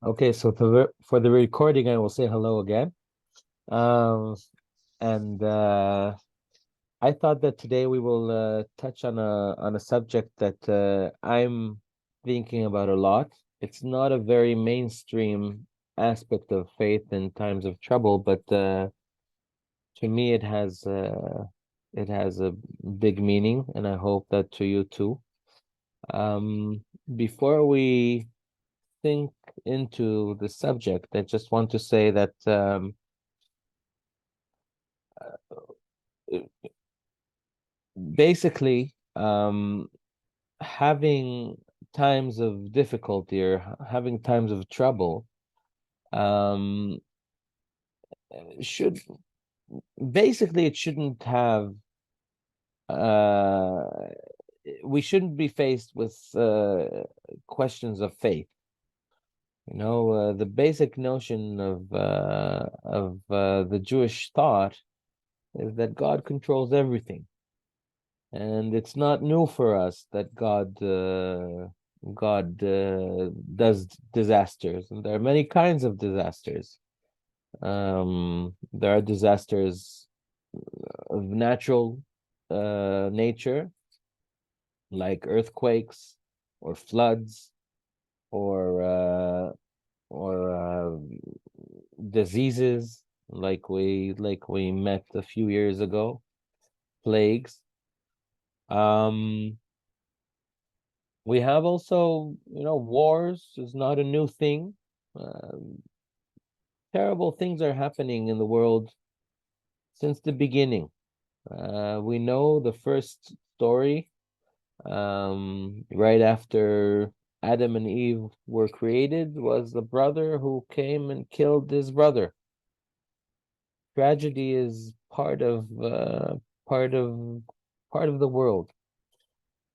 Okay, so for the recording, I will say hello again. Um, and I thought that today we will touch on a subject that I'm thinking about a lot. It's not a very mainstream aspect of faith in times of trouble, but to me it has a big meaning, and I hope that to you too. Um, Before we think into the subject, I just want to say that basically, having times of difficulty or having times of trouble um, should basically it shouldn't have uh, we shouldn't be faced with questions of faith. The basic notion of the Jewish thought is that God controls everything, and it's not new for us that God does disasters, and there are many kinds of disasters. There are disasters of natural nature, like earthquakes or floods or diseases, like we met a few years ago, plagues. Um, we have also, wars is not a new thing. Terrible things are happening in the world since the beginning. We know the first story, right after Adam and Eve were created, was the brother who came and killed his brother. Tragedy is part of part of the world,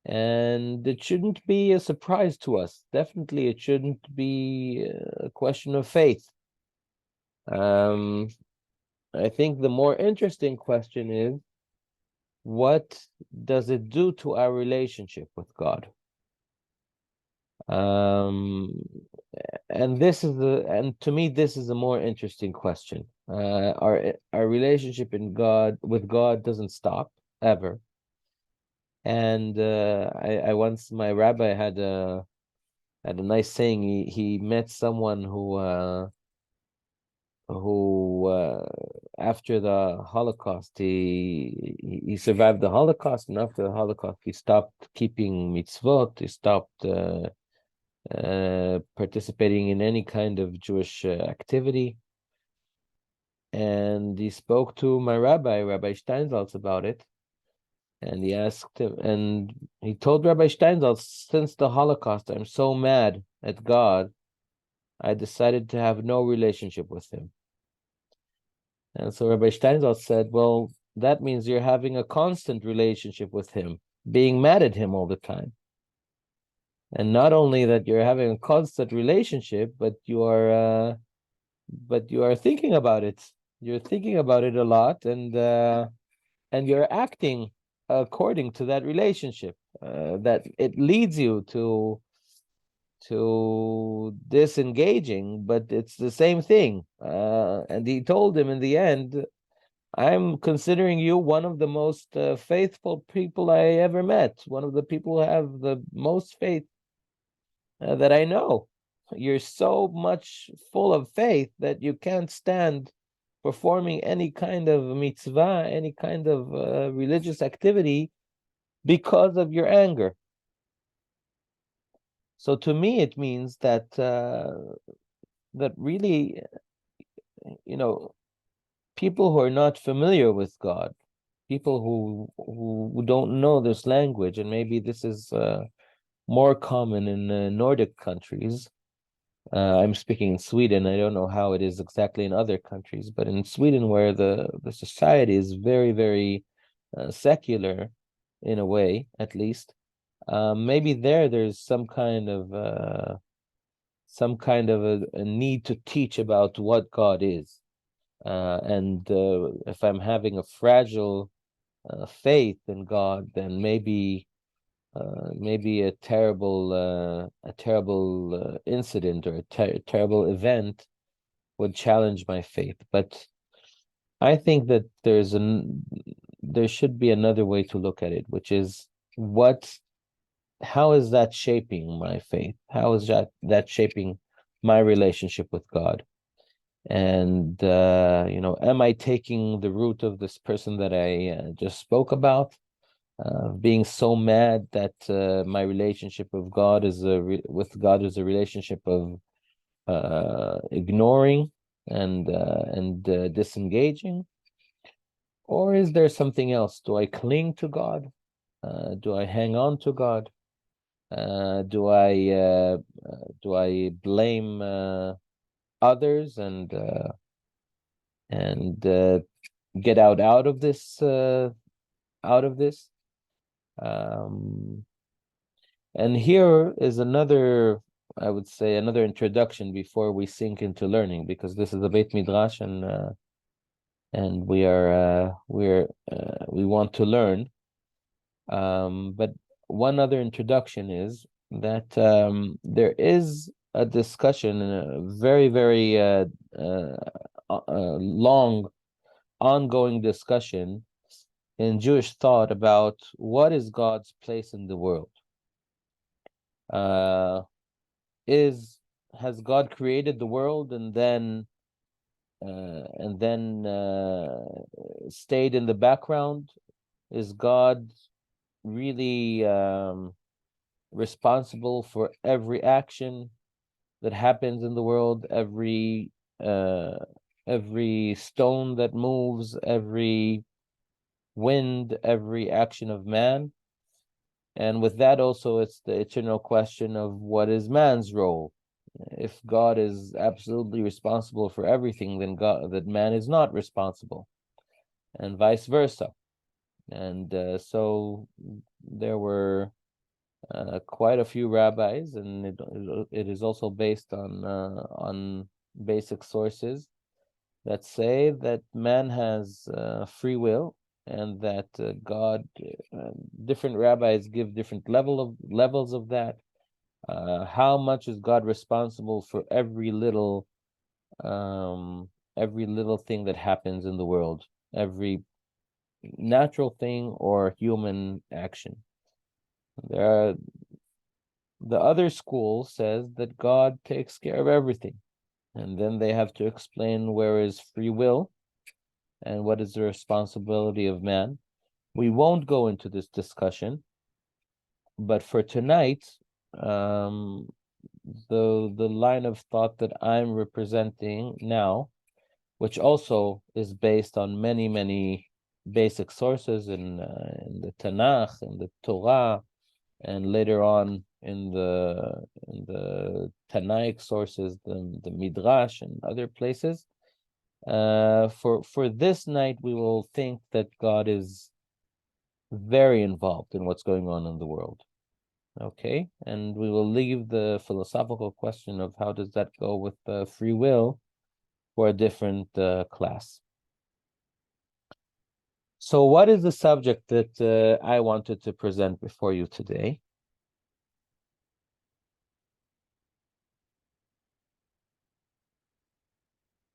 and it shouldn't be a surprise to us. Definitely, it shouldn't be a question of faith. Um, I think the more interesting question is, what does it do to our relationship with God? Um, and to me, this is a more interesting question. Our relationship with God doesn't stop ever. And I once, my rabbi had a nice saying. He met someone who after the Holocaust, he survived the Holocaust, and after the Holocaust he stopped keeping mitzvot. He stopped participating in any kind of Jewish activity. And he spoke to my Rabbi Steinsaltz, about it. And he asked him, and he told Rabbi Steinsaltz, since the Holocaust, I'm so mad at God, I decided to have no relationship with him. And so Rabbi Steinsaltz said, well, that means you're having a constant relationship with him, being mad at him all the time. And not only that you're having a constant relationship, but you are thinking about it. You're thinking about it a lot, and you're acting according to that relationship. That it leads you to disengaging, but it's the same thing. And he told him in the end, I'm considering you one of the most faithful people I ever met, one of the people who have the most faith that I know. You're so much full of faith that you can't stand performing any kind of mitzvah, any kind of religious activity because of your anger. So to me, it means that really, you know, people who are not familiar with God, people who don't know this language, and maybe this is more common in Nordic countries. I'm speaking in Sweden. I don't know how it is exactly in other countries, but in Sweden, where the society is very, very secular, in a way, at least, maybe there's some kind of a need to teach about what God is. And if I'm having a fragile faith in God, then maybe a terrible incident or a terrible event would challenge my faith. But I think that there should be another way to look at it, which is how is that shaping my faith? How is that shaping my relationship with God? And am I taking the route of this person that I just spoke about? Being so mad that my relationship with God is a relationship of ignoring and disengaging, or is there something else? Do I cling to God? Do I hang on to God? Do I blame others and get out of this out of this? Um, And here is another, I would say, another introduction before we sink into learning, because this is a Beit Midrash, and we want to learn. But one other introduction is that there is a discussion, a very, very long, ongoing discussion in Jewish thought about what is God's place in the world. Uh, has God created the world and then stayed in the background? Is God really responsible for every action that happens in the world, uh, every stone that moves, every wind, every action of man? And with that also, it's the eternal question of what is man's role? If God is absolutely responsible for everything, then that man is not responsible, and vice versa. And so there were quite a few rabbis, and it is also based on basic sources that say that man has free will, and that God, different rabbis give different levels of that. How much is God responsible for every little thing that happens in the world, every natural thing or human action? There are, the other school says that God takes care of everything, and then they have to explain where is free will and what is the responsibility of man. We won't go into this discussion, but for tonight, um, the line of thought that I'm representing now, which also is based on many basic sources in the Tanakh, in the Torah, and later on in the Tanaic sources, the Midrash and other places. For this night, we will think that God is very involved in what's going on in the world. Okay, and we will leave the philosophical question of how does that go with free will for a different class. So what is the subject that I wanted to present before you today?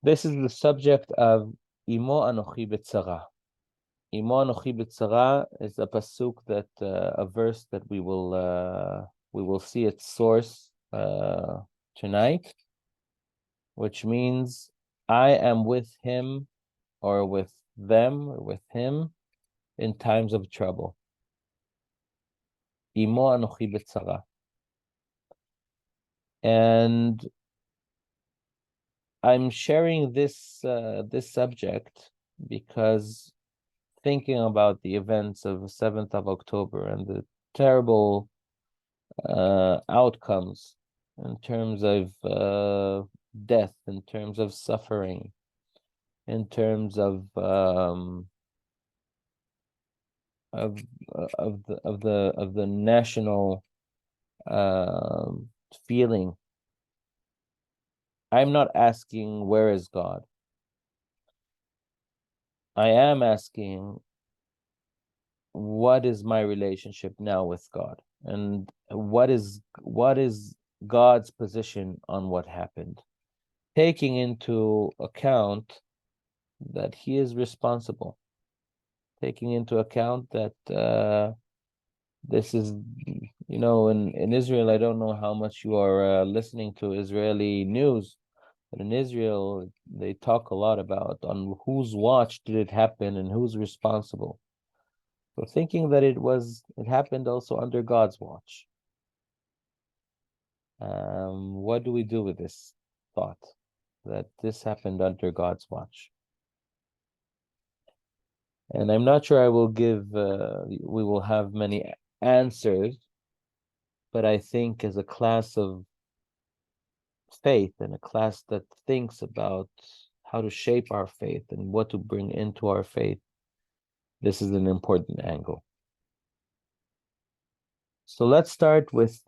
This is the subject of Imo Anochi B'Tzara. Imo Anochi B'Tzara is a pasuk that a verse that we will see its source tonight, which means I am with him, or with them, or with him in times of trouble. Imo Anochi B'Tzara. And I'm sharing this subject because thinking about the events of the 7th of October and the terrible outcomes in terms of death, in terms of suffering, in terms of the national feeling. I'm not asking where is God. I am asking what is my relationship now with God, and what is God's position on what happened, taking into account that He is responsible, taking into account that this is, in Israel, I don't know how much you are listening to Israeli news, but in Israel, they talk a lot about on whose watch did it happen and who's responsible. So thinking that it happened also under God's watch. What do we do with this thought that this happened under God's watch? And I'm not sure we will have many answers, but I think as a class of faith and a class that thinks about how to shape our faith and what to bring into our faith, this is an important angle. So let's start with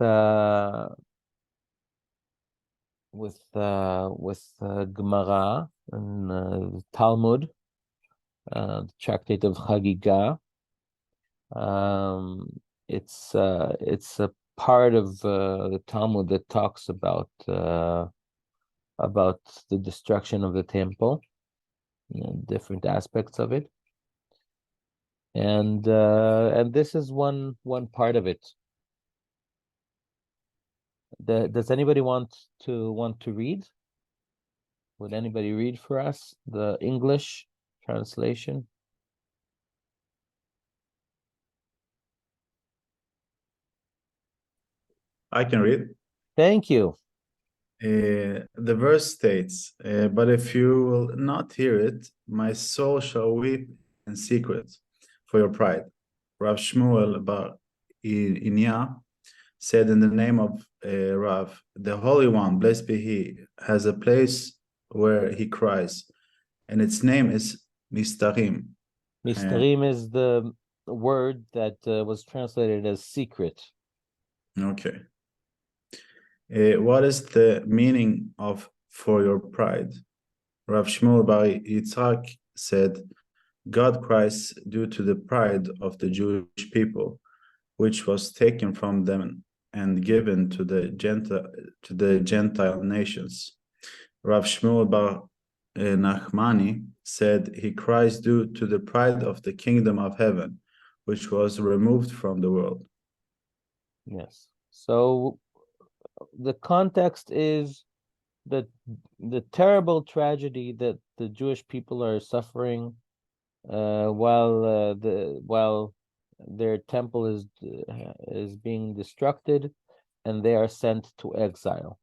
Gemara and Talmud, the tractate of Chagiga. It's a part of the Talmud that talks about the destruction of the temple and different aspects of it, and this is one part of it. Does anybody want to read? Would anybody read for us the English translation? I can read. Thank you. The verse states, but if you will not hear it, my soul shall weep in secret for your pride. Rav Shmuel bar Inya said in the name of Rav, the Holy One, blessed be He, has a place where He cries, and its name is Mistarim. Mistarim is the word that was translated as secret. Okay. What is the meaning of for your pride? Rav Shmuel bar Yitzhak said, God cries due to the pride of the Jewish people, which was taken from them and given to the Gentile nations. Rav Shmuel bar Nachmani said he cries due to the pride of the kingdom of heaven, which was removed from the world. Yes. So the context is that the terrible tragedy that the Jewish people are suffering while their temple is being destructed and they are sent to exile.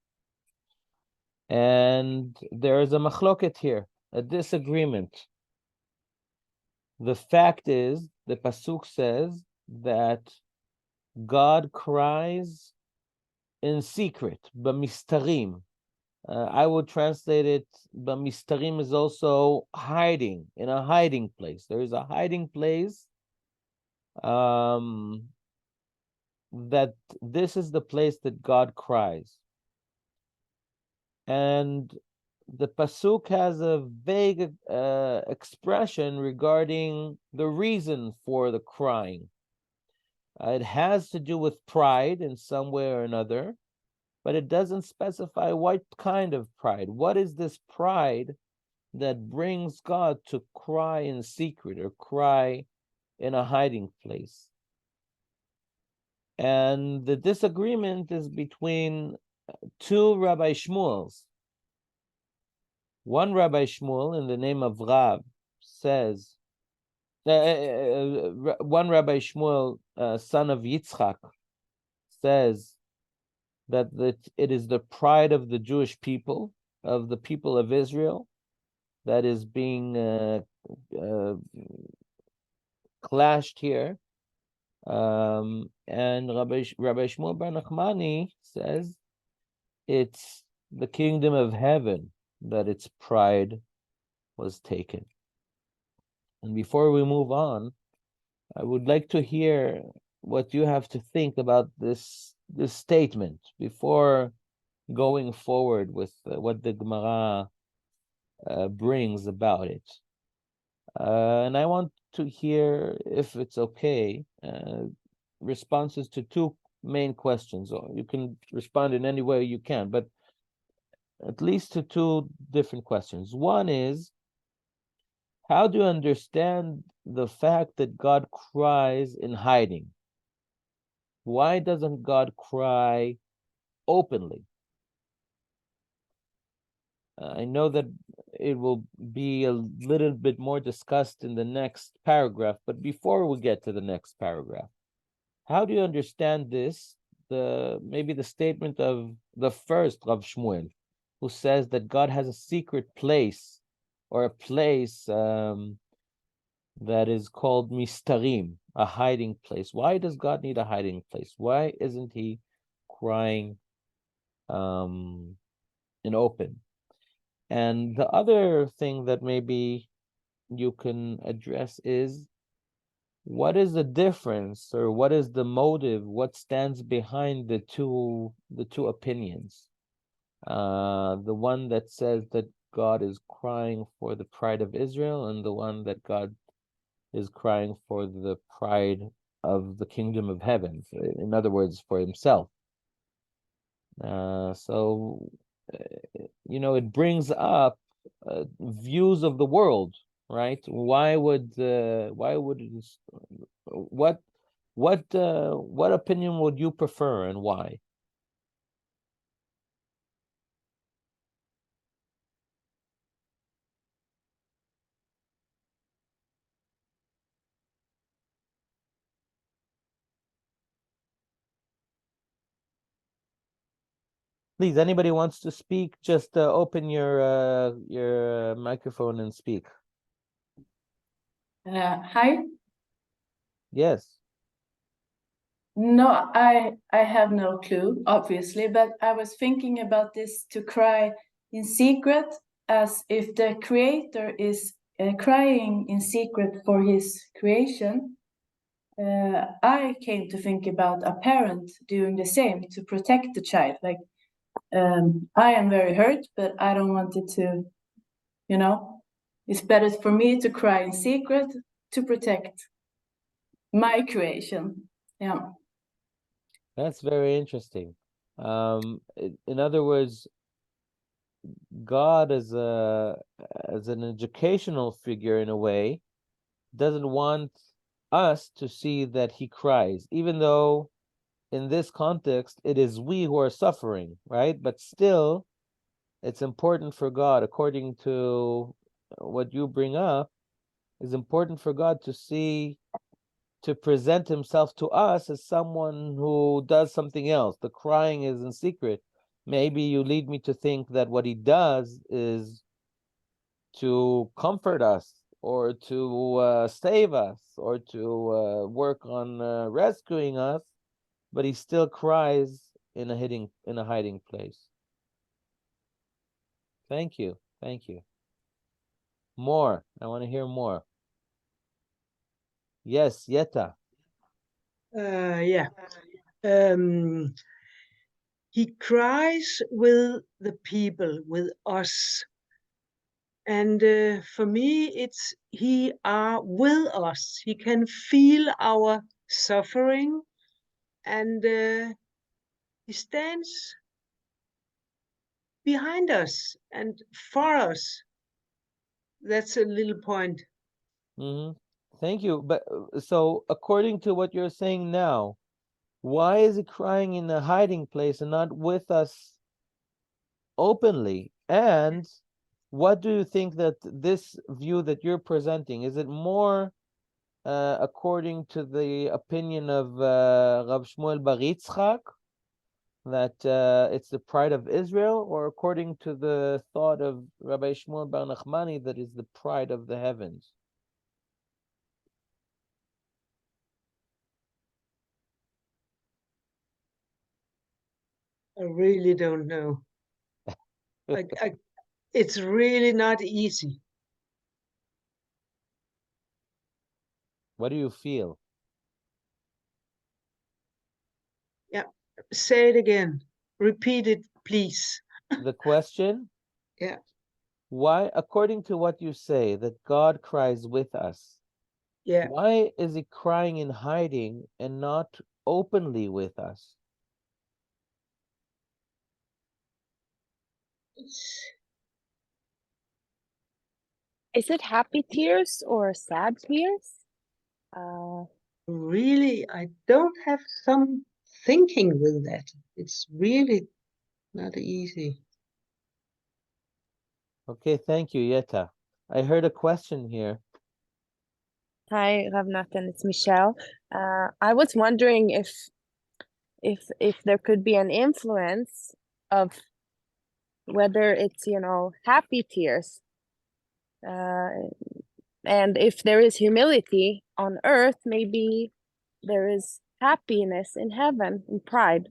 And there is a machloket here, a disagreement. The fact is, the pasuk says that God cries in secret, b'mistarim. I would translate it, b'mistarim is also hiding, in a hiding place. There is a hiding place that this is the place that God cries. And the pasuk has a vague expression regarding the reason for the crying. It has to do with pride in some way or another, but it doesn't specify what kind of pride. What is this pride that brings God to cry in secret or cry in a hiding place? And the disagreement is between two Rabbi Shmuels. One Rabbi Shmuel, in the name of Rav, says, one Rabbi Shmuel, son of Yitzchak, says that it is the pride of the Jewish people, of the people of Israel, that is being clashed here. And Rabbi Shmuel bar Nachmani says it's the kingdom of heaven that its pride was taken. And before we move on, I would like to hear what you have to think about this statement before going forward with what the Gemara brings about it. And I want to hear, if it's okay, responses to two main questions, or you can respond in any way you can, but at least to two different questions. One is, how do you understand the fact that God cries in hiding? Why doesn't God cry openly? I know that it will be a little bit more discussed in the next paragraph, but before we get to the next paragraph, how do you understand this? Maybe the statement of the first Rav Shmuel, who says that God has a secret place, or a place that is called mistarim, a hiding place. Why does God need a hiding place? Why isn't he crying in open? And the other thing that maybe you can address is, what is the difference, or what is the motive, what stands behind the two opinions? The one that says that God is crying for the pride of Israel, and the one that God is crying for the pride of the kingdom of heaven, in other words, for himself. So it brings up views of the world, right? What opinion would you prefer, and why? Please, anybody wants to speak, just open your microphone and speak. Hi. Yes. No, I have no clue, obviously, but I was thinking about this, to cry in secret, as if the creator is crying in secret for his creation. I came to think about a parent doing the same to protect the child. Like, I am very hurt, but I don't want it to, it's better for me to cry in secret to protect my creation. Yeah. That's very interesting. In other words, God as an educational figure, in a way, doesn't want us to see that he cries, even though in this context it is we who are suffering, right? But still, it's important for God, according to what you bring up, is important for God to present himself to us as someone who does something else. The crying is in secret. Maybe you lead me to think that what he does is to comfort us, or to save us, or to work on rescuing us, but he still cries in a hiding place. Thank you. More. I want to hear more. Yes, Yeta. Yeah. He cries with the people, with us. And for me, it's he are with us. He can feel our suffering, and he stands behind us and for us. That's a little point. Thank you. But so, according to what you're saying now, why is he crying in a hiding place and not with us openly? And what do you think that this view that you're presenting, is it more according to the opinion of Rav Shmuel Bar Yitzchak, that it's the pride of Israel, or according to the thought of Rabbi Shmuel Bar Nachmani, that is the pride of the heavens? I really don't know. It's really not easy. What do you feel? Yeah, say it again. Repeat it, please. The question? Yeah. Why, according to what you say, that God cries with us, Yeah. Why is he crying in hiding and not openly with us? Is it happy tears or sad tears? Really, I don't have some thinking with that. It's really not easy. Okay, thank you, Yeta. I heard a question here. Hi, Rav Natan, it's Michelle. I was wondering if there could be an influence of whether it's, happy tears, and if there is humility on earth, maybe there is happiness in heaven, in pride.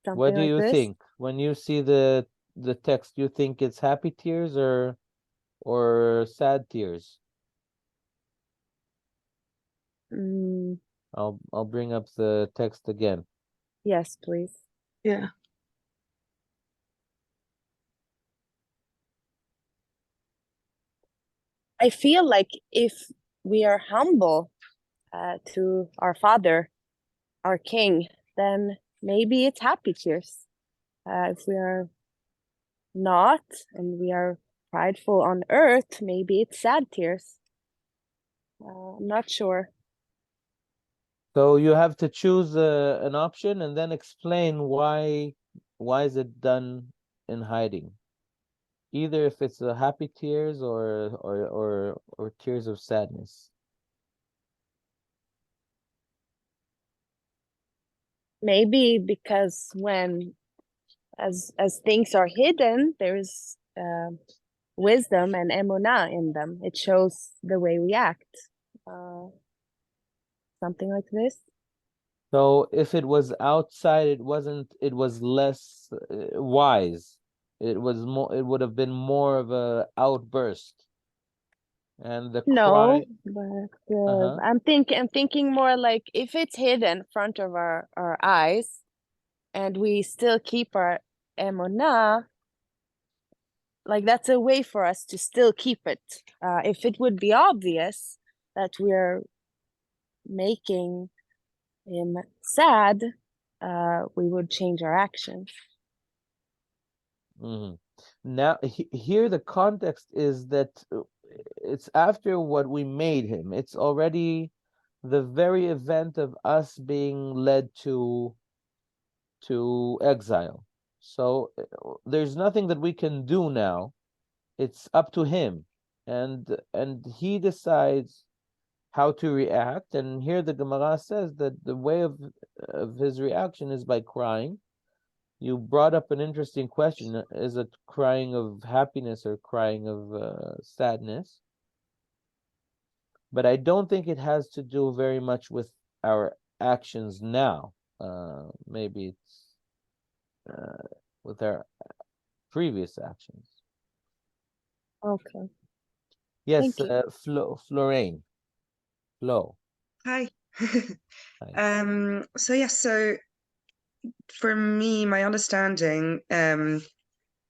What Something do like you this. think when you see the text? You think it's happy tears or sad tears? Mm, I'll bring up the text again. yes, please. Yeah. I feel like if we are humble to our Father, our King, then maybe it's happy tears. If we are not and we are prideful on earth, maybe it's sad tears. I'm not sure. So you have to choose an option and then explain why is it done in hiding? Either if it's a happy tears or tears of sadness. Maybe because when as things are hidden, there's wisdom and emunah in them. It shows the way we act. Something like this. So if it was outside, it was less wise. It would have been more of a outburst. And the No, cry, but I'm thinking more like if it's hidden in front of our eyes and we still keep our emunah, like that's a way for us to still keep it. If it would be obvious that we're making him sad, we would change our actions. mhm. Now here the context is that it's after what we made him. It's already the very event of us being led to exile. So there's nothing that we can do now. It's up to him, and he decides how to react. And here the Gemara says that the way of his reaction is by crying. You brought up an interesting question: is it crying of happiness or crying of sadness? But I don't think it has to do very much with our actions now. Maybe it's with our previous actions. Okay. Yes, Thank you. Florraine. Flo. Hi. Hi. So for me, my understanding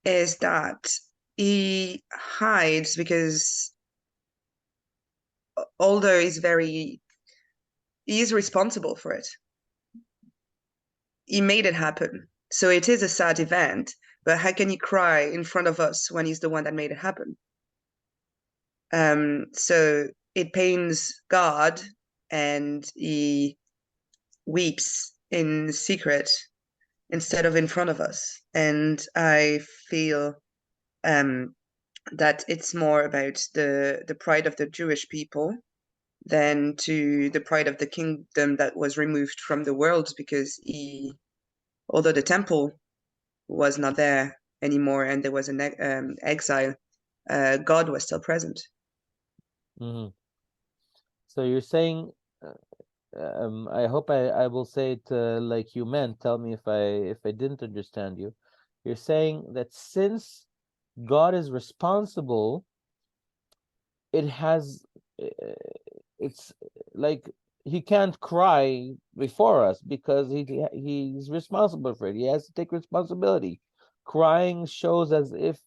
is that he hides because although he is responsible for it. He made it happen. So it is a sad event, but how can he cry in front of us when he's the one that made it happen? So it pains God and he weeps in secret instead of in front of us. And I feel that it's more about the pride of the Jewish people than to the pride of the kingdom that was removed from the world, because although the temple was not there anymore and there was an exile, God was still present. Mm-hmm. So you're saying, I hope I will say it like you meant. Tell me if I didn't understand you. You're saying that since God is responsible, it's like he can't cry before us because he's responsible for it. He has to take responsibility. Crying shows as if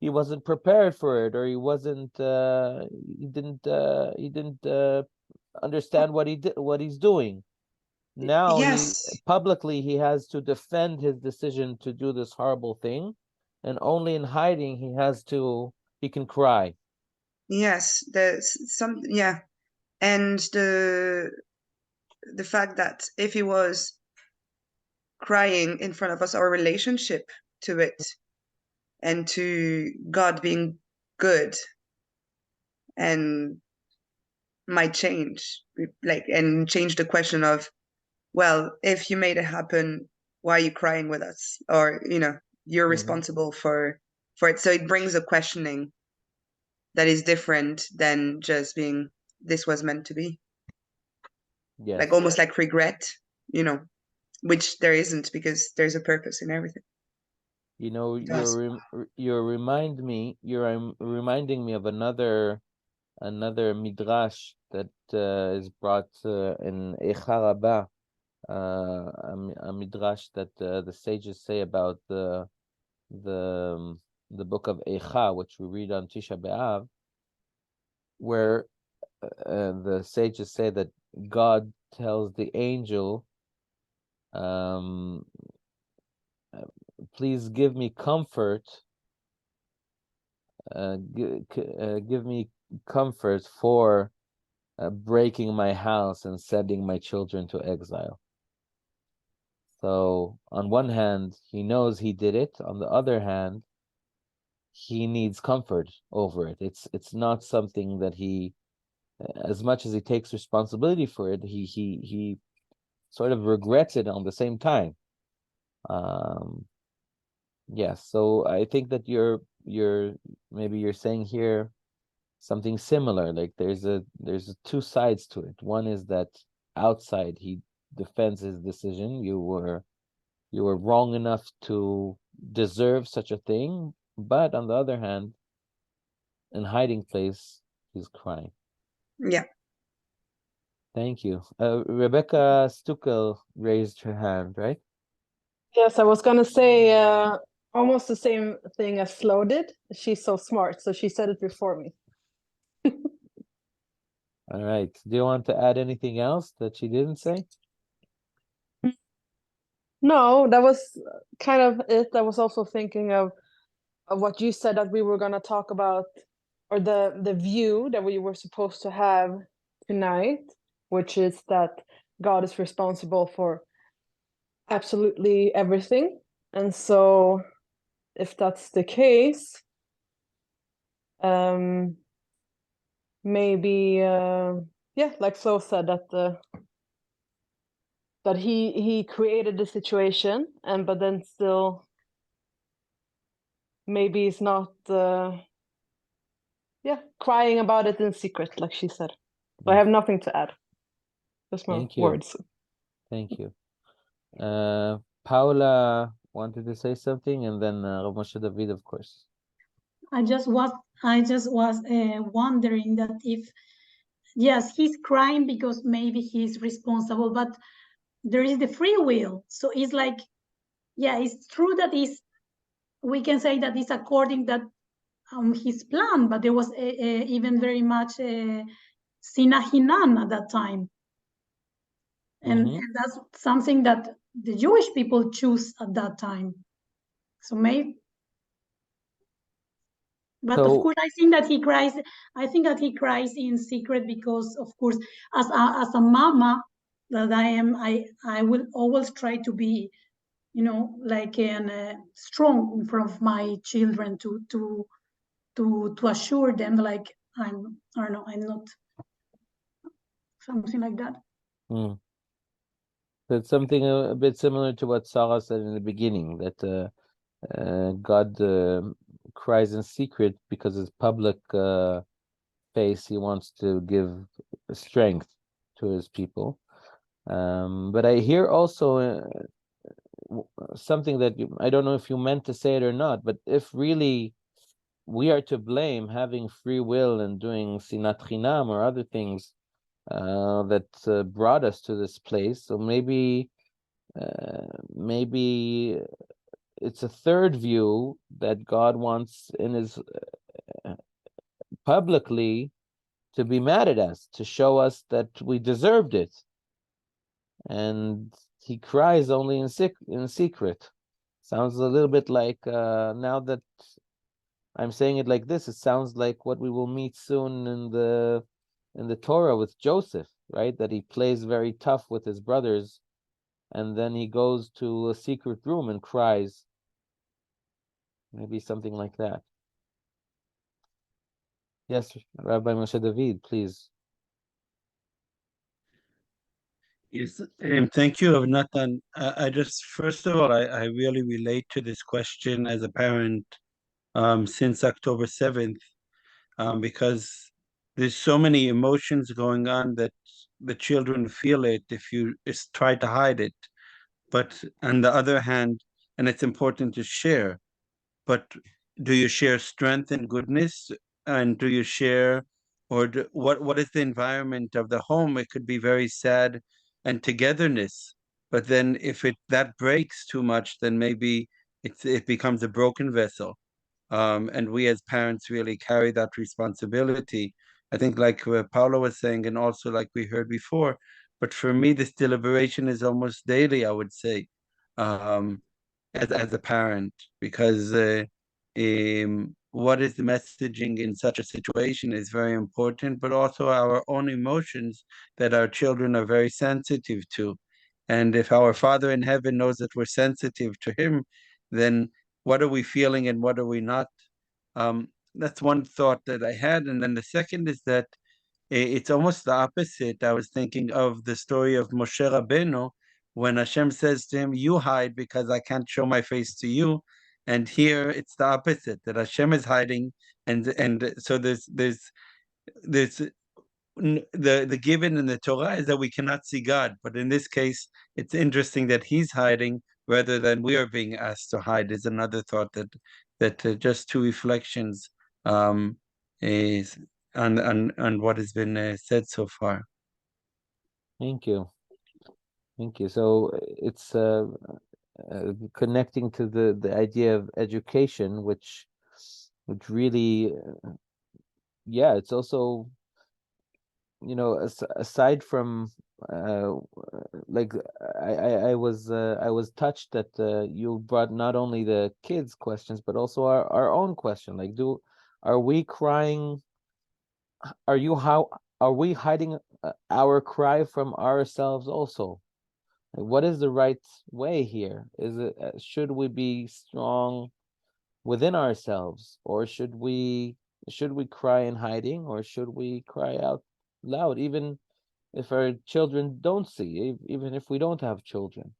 he wasn't prepared for it, or he wasn't he didn't understand what he's doing. Now Yes, publicly he has to defend his decision to do this horrible thing, and only in hiding he can cry. yes, there's some, yeah. And the fact that if he was crying in front of us, our relationship to it and to God being good and might change, like, and change the question of, well, if you made it happen, why are you crying with us? Or, you're responsible for it. So it brings a questioning that is different than just being, this was meant to be. Yes. Like almost like regret, which there isn't, because there's a purpose in everything. You're reminding me of another midrash that is brought in Eicha Rabbah, a midrash that the sages say about the book of Eicha, which we read on Tisha B'Av, where the sages say that God tells the angel, please give me comfort, give me comfort for breaking my house and sending my children to exile. So on one hand, he knows he did it. On the other hand, he needs comfort over it. It's not something that he, as much as he takes responsibility for it, he sort of regrets it on the same time. Yes, so I think that maybe you're saying here something similar. Like there's two sides to it. One is that outside he defends his decision. You were wrong enough to deserve such a thing, but on the other hand, in hiding place, he's crying. Yeah. Thank you. Rebecca Stuckel raised her hand, right? Yes, I was gonna say almost the same thing as Flo did. She's so smart, so she said it before me. All right. Do you want to add anything else that she didn't say? No, that was kind of it. I was also thinking of what you said that we were gonna talk about, or the view that we were supposed to have tonight, which is that God is responsible for absolutely everything. And so if that's the case, maybe yeah, like Flo said, that he created the situation, but then still maybe he's not crying about it in secret, like she said. So I have nothing to add. Just my words. Thank you. Paula wanted to say something, and then Rav Moshe David, of course. I just was wondering that if, yes, he's crying because maybe he's responsible, but there is the free will. So it's like, yeah, it's true that we can say that it's according that his plan, but there was even very much sinahinan at that time. And that's something that the Jewish people choose at that time. So maybe, but of course, I think that he cries. I think that he cries in secret because, of course, as a mama that I am, I will always try to be, like strong in front of my children to assure them, like I don't know, I'm not, something like that. That's something a bit similar to what Sarah said in the beginning, that God cries in secret because his public face, he wants to give strength to his people. But I hear also something that I don't know if you meant to say it or not, but if really we are to blame having free will and doing sinat chinam or other things that brought us to this place, so maybe it's a third view that God wants in his publicly to be mad at us, to show us that we deserved it. And he cries only in secret. Sounds a little bit like, now that I'm saying it like this, it sounds like what we will meet soon in the Torah with Joseph, right? That he plays very tough with his brothers, and then he goes to a secret room and cries. Maybe something like that. Yes, Rabbi Moshe David, please. Yes, thank you, Rav Natan. I just, first of all, I really relate to this question as a parent since October 7th, because there's so many emotions going on that the children feel it if you just try to hide it. But on the other hand, and it's important to share, but do you share strength and goodness? And do you share, or what is the environment of the home? It could be very sad and togetherness. But then if that breaks too much, then maybe it becomes a broken vessel. And we as parents really carry that responsibility. I think like Paula was saying, and also like we heard before, but for me, this deliberation is almost daily, I would say, as a parent, because what is the messaging in such a situation is very important, but also our own emotions that our children are very sensitive to. And if our Father in heaven knows that we're sensitive to him, then what are we feeling and what are we not? That's one thought that I had. And then the second is that it's almost the opposite. I was thinking of the story of Moshe Rabbeinu, when Hashem says to him, "You hide because I can't show my face to you." And here it's the opposite, that Hashem is hiding, and so there's the given in the Torah is that we cannot see God, but in this case, it's interesting that He's hiding rather than we are being asked to hide. Is another thought that just two reflections is on what has been said so far. Thank you. So it's connecting to the idea of education, which really, yeah, it's also, aside from like I was touched that you brought not only the kids' questions but also our own question. Like, are we crying? Are we hiding our cry from ourselves also? Like, what is the right way here? Should we be strong within ourselves, or should we cry in hiding, or should we cry out loud, even if our children don't see, even if we don't have children?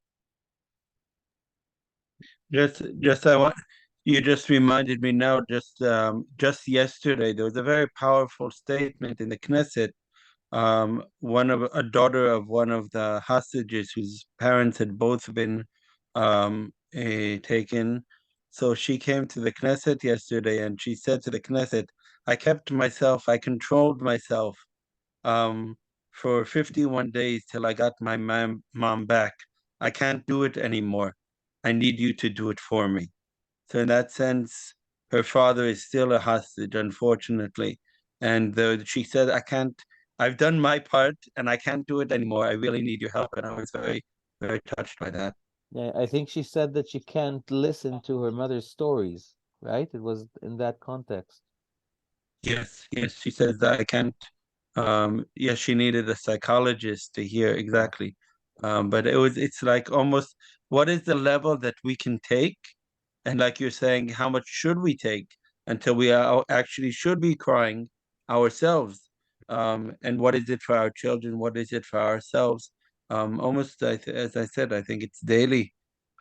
You just reminded me now. Just yesterday, there was a very powerful statement in the Knesset. A daughter of one of the hostages whose parents had both been taken. So she came to the Knesset yesterday and she said to the Knesset, I controlled myself for 51 days till I got my mom back. I can't do it anymore. I need you to do it for me. So in that sense, her father is still a hostage, unfortunately. And she said, I've done my part and I can't do it anymore. I really need your help. And I was very, very touched by that. Yeah, I think she said that she can't listen to her mother's stories, right? It was in that context. Yes, she says that I can't. Yes, she needed a psychologist to hear exactly. But it's like almost, what is the level that we can take? And like you're saying, how much should we take until we actually should be crying ourselves? And what is it for our children? What is it for ourselves? Almost, as I said, I think it's daily,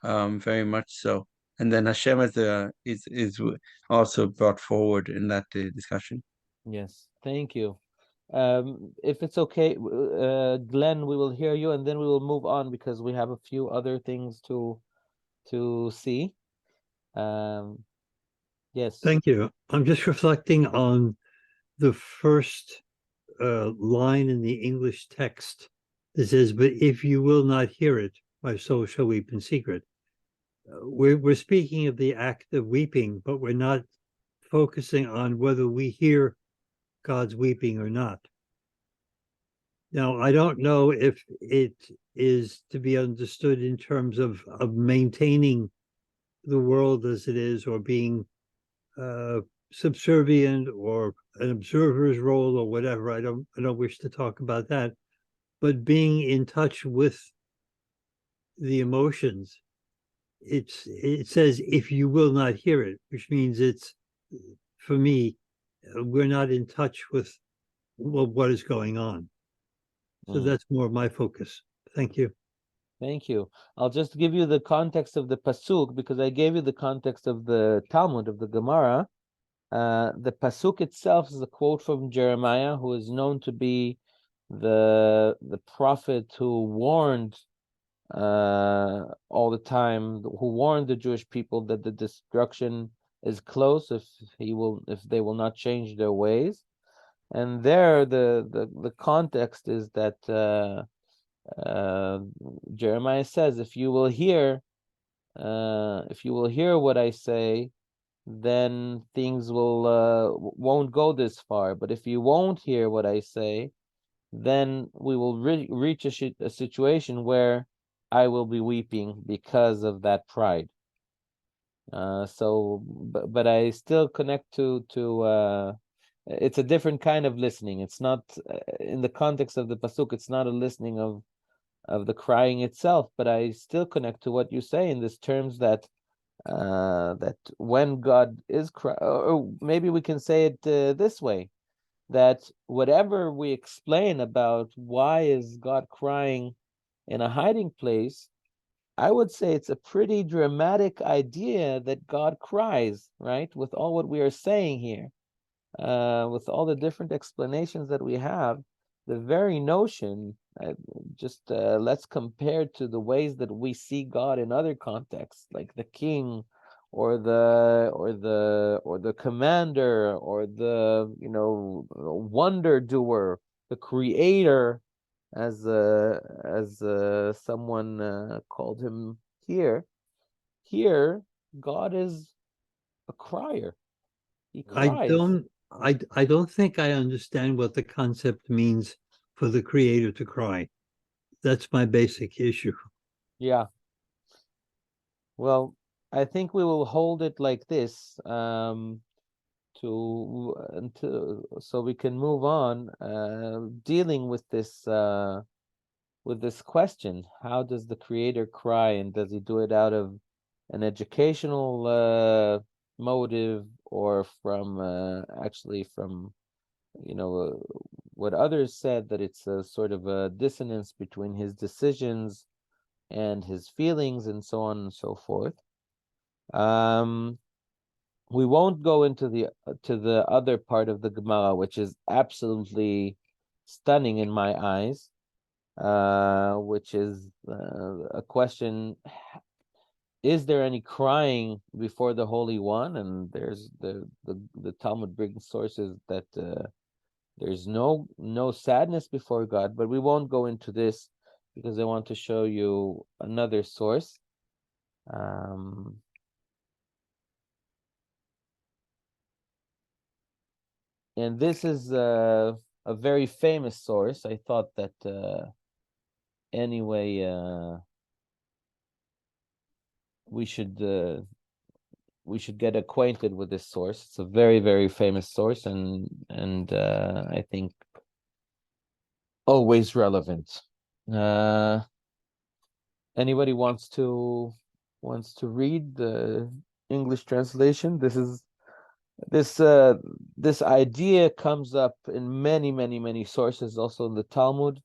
very much so. And then Hashem is also brought forward in that discussion. Yes, thank you. If it's okay, Glenn, we will hear you, and then we will move on because we have a few other things to see. Yes. Thank you. I'm just reflecting on the first line in the English text. It says, "But if you will not hear it, my soul shall weep in secret." we're speaking of the act of weeping, but we're not focusing on whether we hear God's weeping or not. Now, I don't know if it is to be understood in terms of maintaining the world as it is, or being subservient, or an observer's role, or whatever. I don't wish to talk about that, but being in touch with the emotions. It says, if you will not hear it, which means it's, for me, we're not in touch with what is going on. So that's more my focus. Thank you. Thank you. I'll just give you the context of the pasuk, because I gave you the context of the Talmud, of the Gemara. The pasuk itself is a quote from Jeremiah, who is known to be the prophet who warned all the time, who warned the Jewish people that the destruction is close if they will not change their ways. And there, the context is that Jeremiah says, if you will hear what I say, then things won't go this far. But if you won't hear what I say, then we will reach a situation where I will be weeping because of that pride. But I still connect to it's a different kind of listening. It's not in the context of the pasuk. It's not a listening of the crying itself, but I still connect to what you say in this terms that when God is crying, or maybe we can say it this way, that whatever we explain about why is God crying in a hiding place, I would say it's a pretty dramatic idea that God cries, right? With all what we are saying here, with all the different explanations that we have, the very notion, let's compare to the ways that we see God in other contexts, like the king, or the commander, or the wonder doer, the creator, as someone called him here. Here, God is a crier. He cries. I don't think I understand what the concept means for the creator to cry. That's my basic issue. Yeah. Well, I think we will hold it like this so we can move on, dealing with this question: how does the creator cry, and does he do it out of an educational motive, or from what others said, that it's a sort of a dissonance between his decisions and his feelings, and so on and so forth. We won't go into the other part of the Gemara, which is absolutely stunning in my eyes, which is a question: is there any crying before the Holy One? And there's the Talmud brings sources that there's no sadness before God, but we won't go into this because I want to show you another source. And this is a very famous source. I thought that anyway, we should get acquainted with this source. It's a very, very famous source, and I think always relevant. Anybody wants to read the English translation? This idea comes up in many sources, also in the Talmud.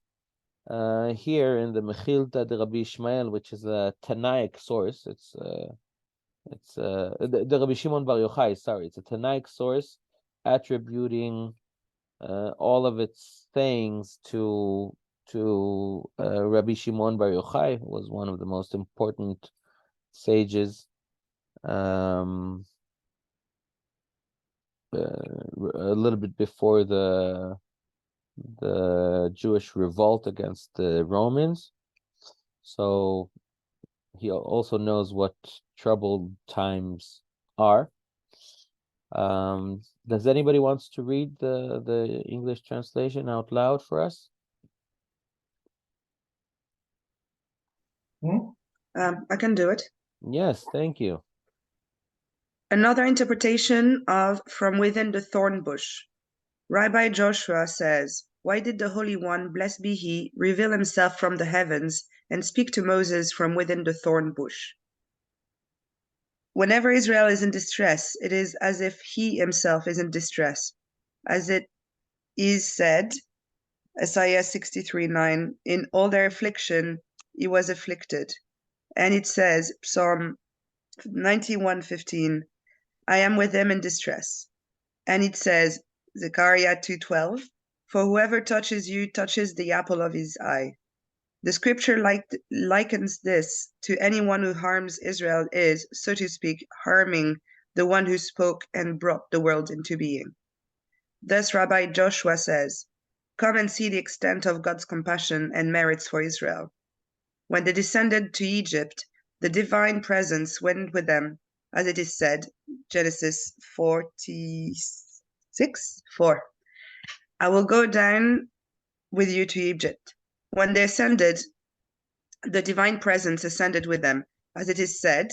Here in the Mechilta de Rabbi Ishmael, which is a Tanaic source, it's the Rabbi Shimon Bar Yochai. Sorry, it's a Tanaic source attributing all of its sayings to Rabbi Shimon Bar Yochai, who was one of the most important sages. A little bit before the Jewish revolt against the Romans. So he also knows what troubled times are. Does anybody wants to read the English translation out loud for us? I can do it. Yes, thank you. Another interpretation of From Within the Thorn Bush. Rabbi Joshua says, "Why did the Holy One, blessed be He, reveal Himself from the heavens and speak to Moses from within the thorn bush?" Whenever Israel is in distress, it is as if He Himself is in distress. As it is said, Isaiah 63:9, "In all their affliction He was afflicted." And it says, Psalm 91:15, "I am with them in distress." And it says, Zechariah 2:12, "For whoever touches you touches the apple of his eye." The scripture likens this to anyone who harms Israel is, so to speak, harming the one who spoke and brought the world into being. Thus Rabbi Joshua says, "Come and see the extent of God's compassion and merits for Israel. When they descended to Egypt, the divine presence went with them, as it is said, Genesis 46:4, "I will go down with you to Egypt." When they ascended, the divine presence ascended with them, as it is said,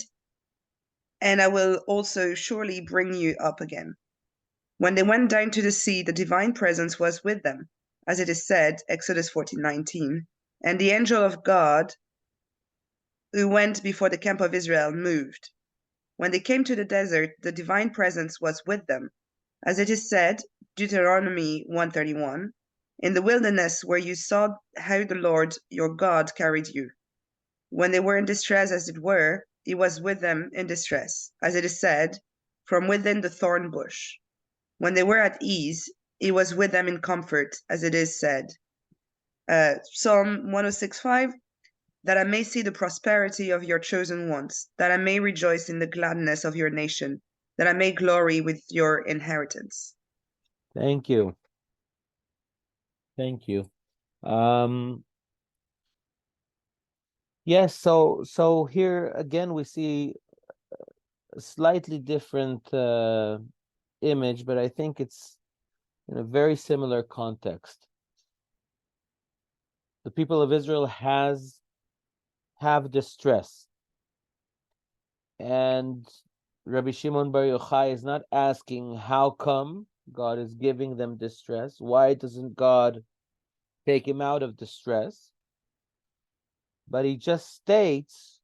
"And I will also surely bring you up again." When they went down to the sea, the divine presence was with them, as it is said, Exodus 14:19, "And the angel of God who went before the camp of Israel moved." When they came to the desert, the divine presence was with them, as it is said, Deuteronomy 1:31, "In the wilderness where you saw how the Lord your God carried you." When they were in distress, as it were, He was with them in distress, as it is said, "From within the thorn bush." When they were at ease, He was with them in comfort, as it is said, Psalm 106:5, "That I may see the prosperity of your chosen ones, that I may rejoice in the gladness of your nation, that I may glory with your inheritance." Thank you. Thank you. Yes, so here again we see a slightly different image, but I think it's in a very similar context. The people of Israel have distress, and Rabbi Shimon Bar Yochai is not asking how come God is giving them distress. Why doesn't God take him out of distress? But he just states,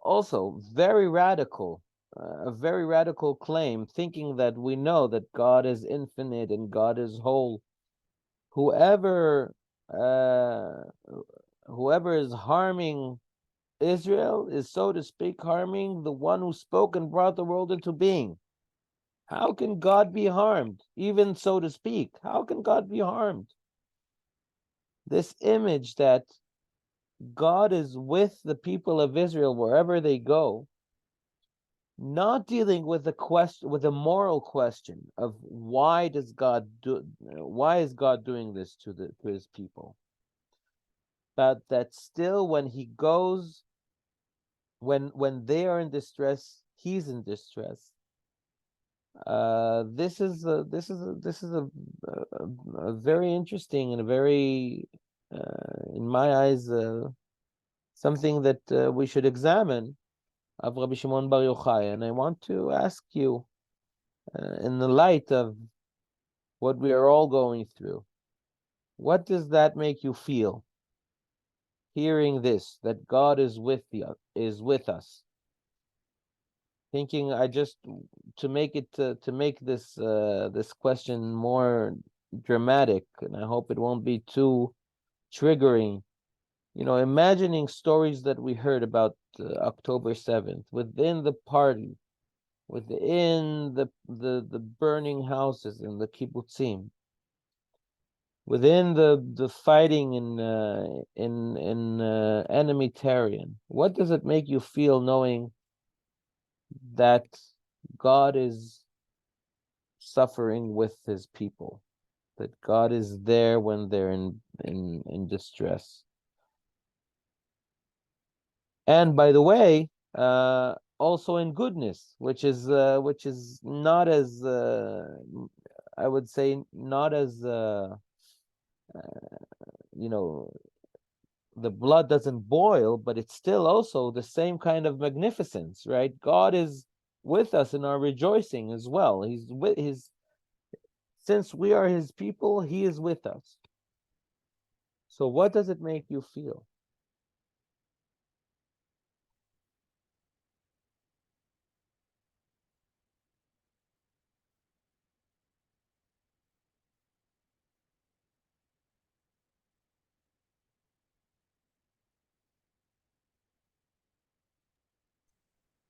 also very radical, a very radical claim, thinking that we know that God is infinite and God is whole. Whoever is harming Israel is, so to speak, harming the one who spoke and brought the world into being. How can God be harmed? Even so to speak, how can God be harmed? This image that God is with the people of Israel wherever they go, not dealing with the question, with a moral question of why is God doing this to his people? But that still, when he goes, when they are in distress, he's in distress. This is a very interesting and a very, in my eyes, something that we should examine of Rabbi Shimon Bar Yochai. And I want to ask you, in the light of what we are all going through, what does that make you feel? Hearing this, that God is with us. Thinking, to make this question more dramatic, and I hope it won't be too triggering. Imagining stories that we heard about October 7th within the party, within the burning houses in the kibbutzim, within the fighting in enemy terrain. What does it make you feel knowing that God is suffering with his people, that God is there when they're in distress? And by the way, also in goodness, which is not as I would say not as you know, the blood doesn't boil, but it's still also the same kind of magnificence, right? God is with us in our rejoicing as well. He's with his, since we are his people, he is with us. So what does it make you feel?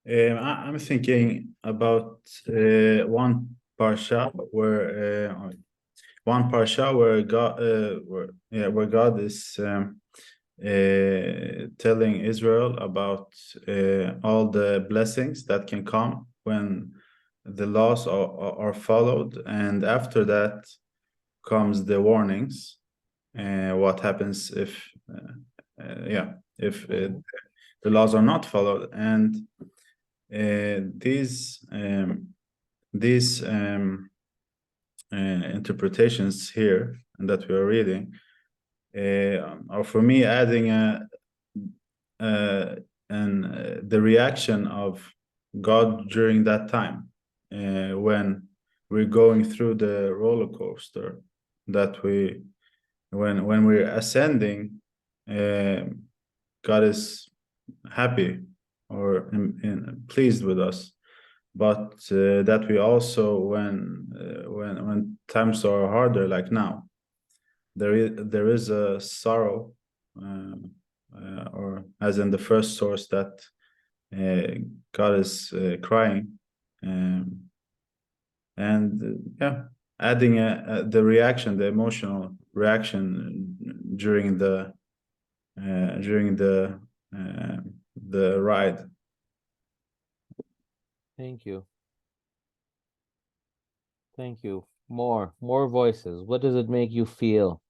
I'm thinking about one parsha where God, where God is telling Israel about all the blessings that can come when the laws are followed, and after that comes the warnings. What happens if, if the laws are not followed, and these interpretations here that we are reading are for me adding the reaction of God during that time when we're going through the roller coaster, that when we're ascending, God is happy or pleased with us, but that we also when times are harder, like now, there is a sorrow, or as in the first source, that God is crying, and adding the reaction, the emotional reaction during the ride. Thank you. Thank you. More voices. What does it make you feel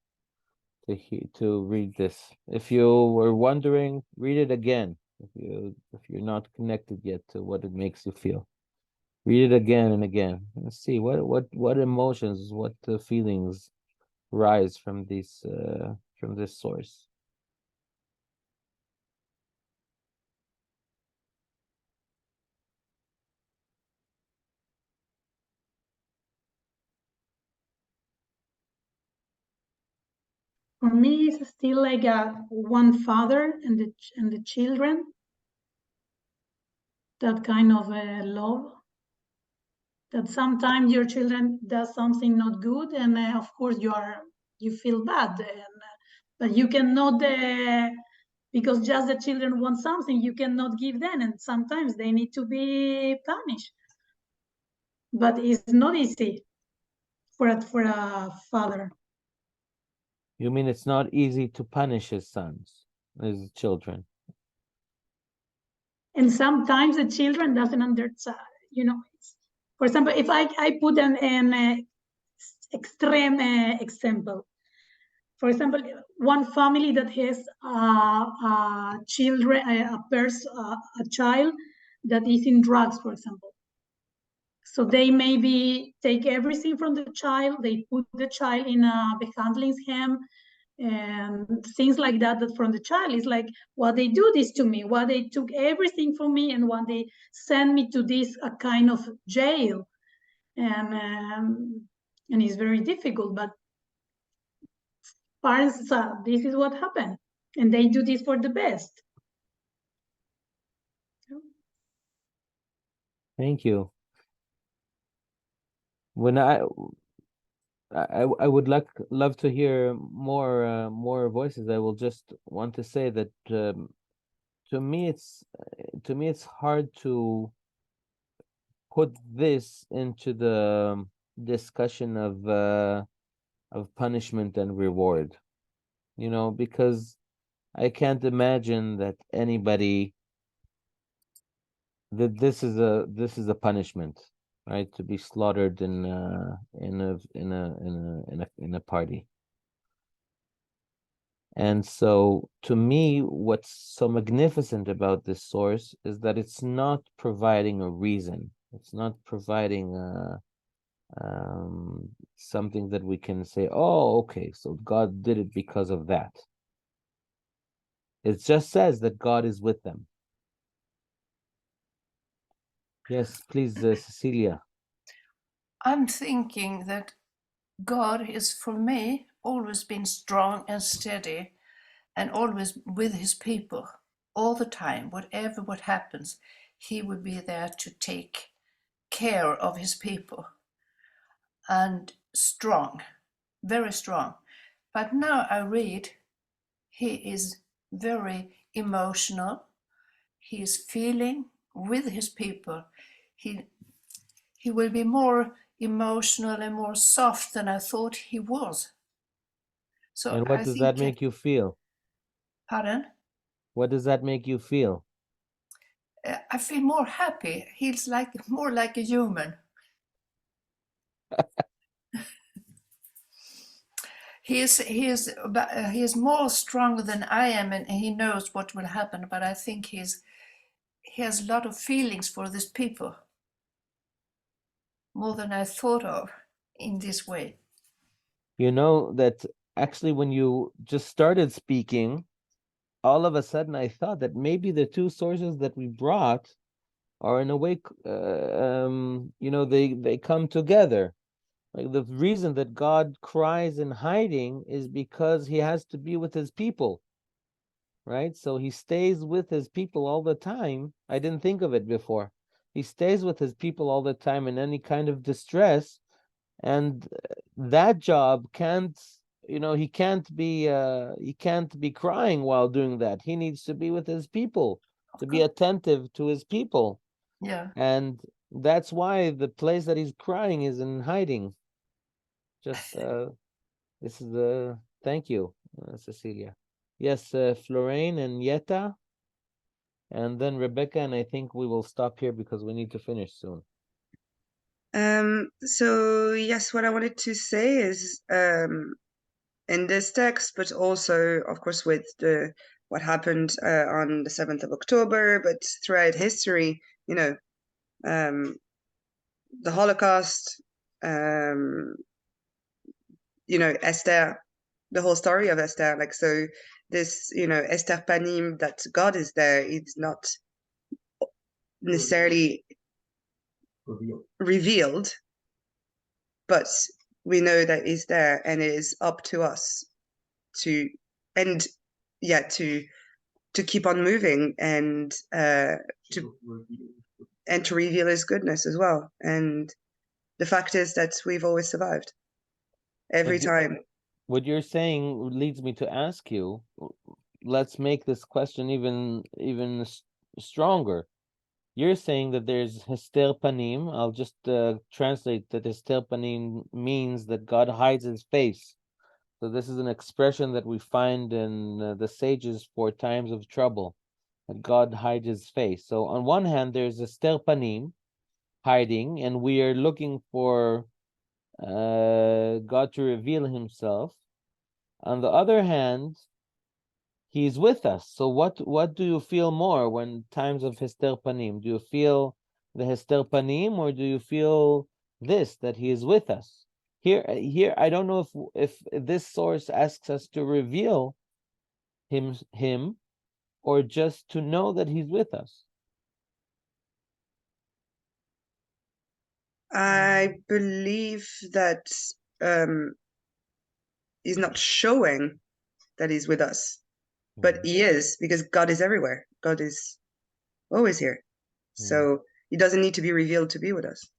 to read this? If you were wondering, read it again. If you're not connected yet to what it makes you feel, read it again and again. Let's see what emotions, what feelings rise from these from this source. For me, it's still like one father and the children. That kind of love. That sometimes your children does something not good, and of course you feel bad, but you cannot because just the children want something, you cannot give them, and sometimes they need to be punished. But it's not easy for a father. You mean it's not easy to punish his sons, his children? And sometimes the children doesn't understand. For example, if I put an extreme example. For example, one family that has a child that is in drugs, for example. So they maybe take everything from the child, they put the child in a behandlingsheim and things like that, that from the child is like, why they do this to me, why they took everything from me, and why they send me to this a kind of jail. And it's very difficult, but parents, this is what happened, and they do this for the best. Thank you. When I would love to hear more voices. I will just want to say that to me it's hard to put this into the discussion of punishment and reward, because I can't imagine that anybody that this is a punishment, right? To be slaughtered in a party. And so to me, what's so magnificent about this source is that it's not providing a reason. It's not providing something that we can say, oh, okay, so God did it because of that. It just says that God is with them. Yes, please, Cecilia. I'm thinking that God is, for me, always been strong and steady and always with his people all the time. Whatever what happens, he will be there to take care of his people. And strong, very strong. But now I read he is very emotional. He is feeling with his people. He will be more emotional and more soft than I thought he was. So And what does that make you feel? Pardon? What does that make you feel? I feel more happy. He's more like a human. He is more stronger than I am, and he knows what will happen. But I think he has a lot of feelings for these people, more than I thought of in this way. You know that actually when you just started speaking, all of a sudden I thought that maybe the two sources that we brought are in a way, they come together. Like the reason that God cries in hiding is because he has to be with his people, right? So he stays with his people all the time. I didn't think of it before. He stays with his people all the time in any kind of distress, and that job can't, he can't be crying while doing that. He needs to be with his people, to be attentive to his people. Yeah. And that's why the place that he's crying is in hiding. Just this is the thank you, Cecilia. Yes, Florine and Yetta, and then Rebecca, and I think we will stop here because we need to finish soon. So yes, what I wanted to say is in this text, but also, of course, with what happened on the 7th of October, but throughout history, the Holocaust, Esther, the whole story of Esther, like, so this, Esther Panim, that God is there, it's not necessarily revealed, but we know that he's there, and it is up to us to keep on moving and to reveal his goodness as well. And the fact is that we've always survived every time. What you're saying leads me to ask you, let's make this question even stronger. You're saying that there's Hester Panim. I'll just translate that Hester Panim means that God hides his face. So this is an expression that we find in the sages for times of trouble, that God hides his face. So on one hand, there's Hester Panim, hiding, and we are looking for God to reveal himself. On the other hand, he's with us. So what do you feel more when times of Hester Panim? Do you feel the Hester Panim, or do you feel this, that he is with us? Here, I don't know if this source asks us to reveal him, or just to know that he's with us. I believe that he's not showing that he's with us, but he is, because God is everywhere. God is always here. So he doesn't need to be revealed to be with us.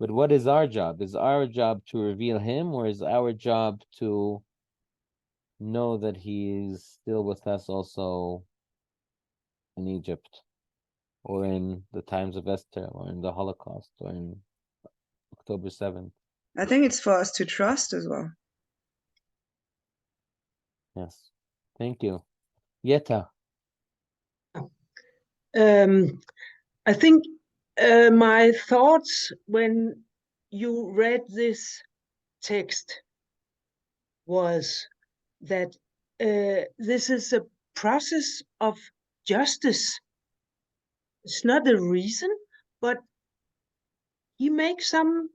But what is our job? Is our job to reveal him, or is our job to know that he is still with us also in Egypt, or in the times of Esther, or in the Holocaust, or in October 7th? I think it's for us to trust as well. Yes. Thank you. Yetta. I think my thoughts when you read this text was that this is a process of justice. It's not the reason, but he makes some.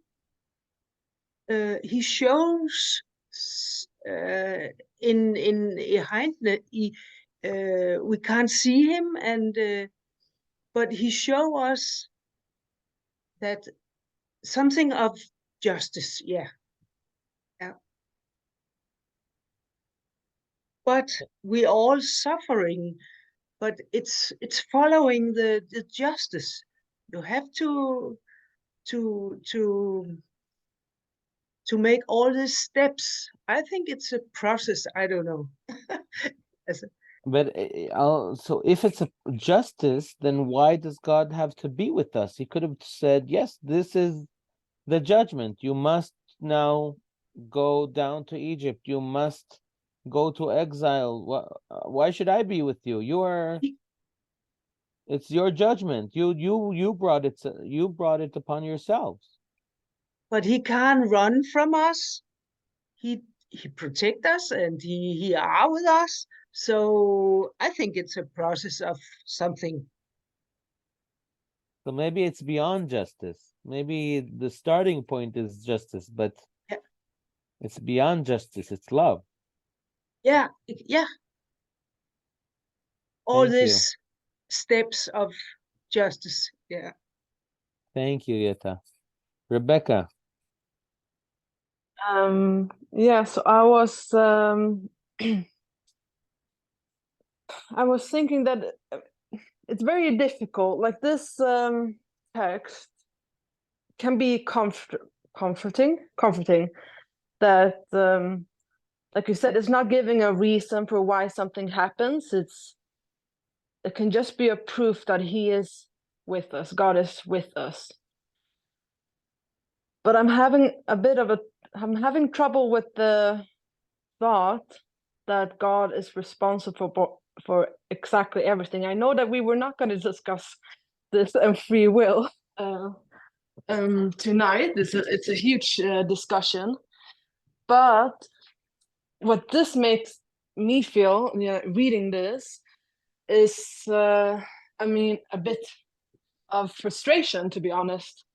He shows in Heine, we can't see him, and but he show us that something of justice, yeah. But we all suffering, but it's following the justice. You have to make all these steps. I think it's a process. I don't know. But so if it's a justice, then why does God have to be with us? He could have said, yes, this is the judgment. You must now go down to Egypt. You must go to exile. Why should I be with you? It's your judgment. You brought it upon yourselves. But he can't run from us. He protect us, and he are with us. So I think it's a process of something. So maybe it's beyond justice. Maybe the starting point is justice, but it's beyond justice. It's love. Yeah. All Thank these steps of justice. Yeah. Thank you, Yeta. Rebecca. Yeah, so I was I was thinking that it's very difficult. Like this text can be comforting that like you said, it's not giving a reason for why something happens. It can just be a proof that he is with us, God is with us. But I'm having trouble with the thought that God is responsible for exactly everything. I know that we were not going to discuss this and free will tonight. It's a huge discussion, but what this makes me feel, reading this, is I mean, a bit of frustration, to be honest.